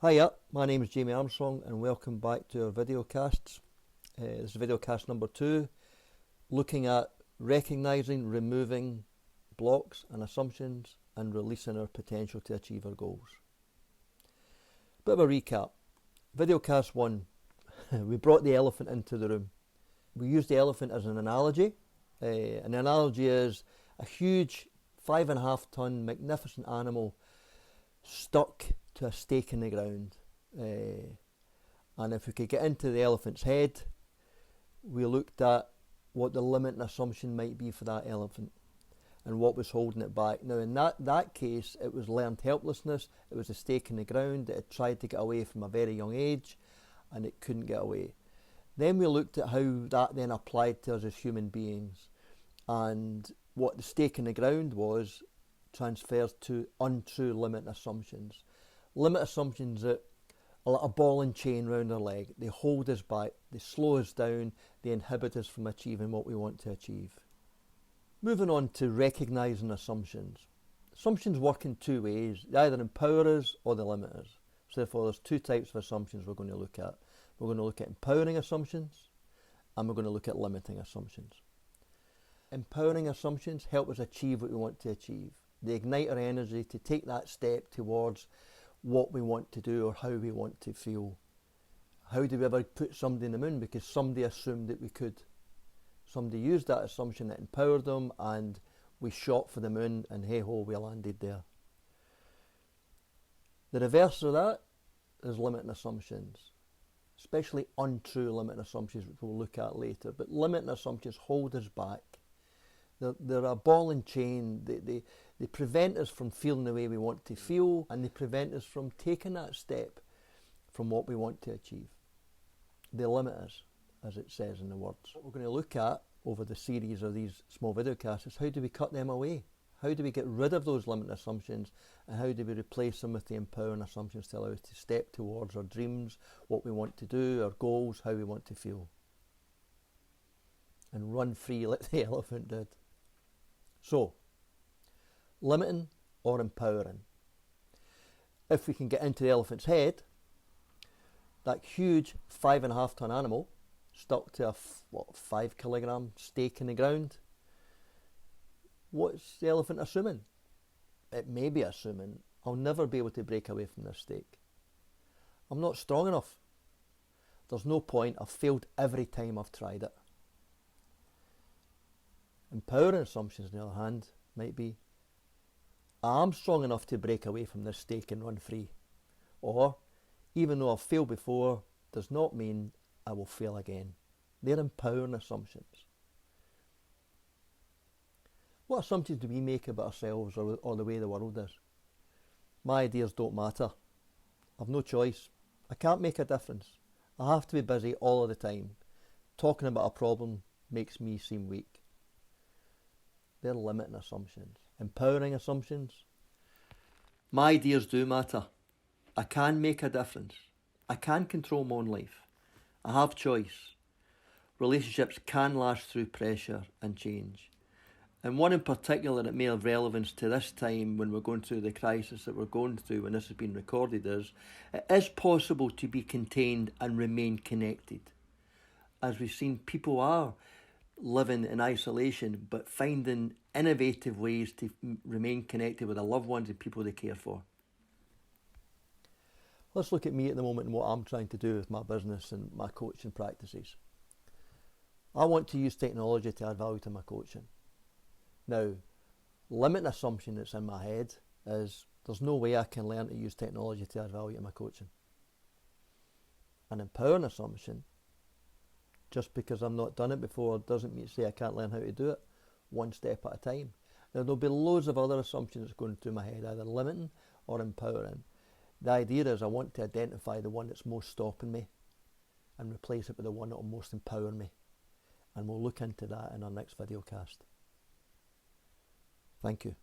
Hiya, my name is Jamie Armstrong and welcome back to our videocasts. This is videocast number 2, looking at recognising, removing blocks and assumptions and releasing our potential to achieve our goals. Bit of a recap. Videocast 1, we brought the elephant into the room. We used the elephant as an analogy. An analogy is a huge 5.5 ton magnificent animal stuck to a stake in the ground. And if we could get into the elephant's head, we looked at what the limit and assumption might be for that elephant and what was holding it back. Now in that case, it was learned helplessness, it was a stake in the ground, it had tried to get away from a very young age and it couldn't get away. Then we looked at how that then applied to us as human beings, and what the stake in the ground was transfers to untrue limit assumptions. Limit assumptions that are like a ball and chain round our leg. They hold us back, they slow us down, they inhibit us from achieving what we want to achieve. Moving on to recognising assumptions. Assumptions work in two ways. They either empower us or they limit us. So therefore there's two types of assumptions we're going to look at. We're going to look at empowering assumptions and we're going to look at limiting assumptions. Empowering assumptions help us achieve what we want to achieve. They ignite our energy to take that step towards what we want to do or how we want to feel. How do we ever put somebody in the moon? Because somebody assumed that we could. Somebody used that assumption that empowered them and we shot for the moon and hey ho, we landed there. The reverse of that is limiting assumptions, especially untrue limiting assumptions, which we'll look at later. But limiting assumptions hold us back. They're a ball and chain. They prevent us from feeling the way we want to feel, and they prevent us from taking that step from what we want to achieve. They limit us, as it says in the words. What we're going to look at over the series of these small videocasts is how do we cut them away? How do we get rid of those limiting assumptions, and how do we replace them with the empowering assumptions to allow us to step towards our dreams, what we want to do, our goals, how we want to feel, and run free like the elephant did. So, limiting or empowering. If we can get into the elephant's head, that huge 5.5 ton animal stuck to a 5 kilogram stake in the ground, what's the elephant assuming? It may be assuming I'll never be able to break away from this stake. I'm not strong enough. There's no point, I've failed every time I've tried it. Empowering assumptions, on the other hand, might be I'm strong enough to break away from this stake and run free. Or, even though I've failed before, does not mean I will fail again. They're empowering assumptions. What assumptions do we make about ourselves or the way the world is? My ideas don't matter. I've no choice. I can't make a difference. I have to be busy all of the time. Talking about a problem makes me seem weak. They're limiting assumptions. Empowering assumptions. My ideas do matter. I can make a difference. I can control my own life. I have choice. Relationships can last through pressure and change. And one in particular that may have relevance to this time when we're going through the crisis that we're going through when this has been recorded is, it is possible to be contained and remain connected. As we've seen, people are living in isolation but finding innovative ways to remain connected with their loved ones and people they care for. Let's look at me at the moment and what I'm trying to do with my business and my coaching practices. I want to use technology to add value to my coaching. Now, limiting assumption that's in my head is there's no way I can learn to use technology to add value to my coaching. An empowering assumption, just because I've not done it before doesn't mean to say I can't learn how to do it, one step at a time. Now there'll be loads of other assumptions that's going through my head, either limiting or empowering. The idea is I want to identify the one that's most stopping me and replace it with the one that will most empower me. And we'll look into that in our next video cast. Thank you.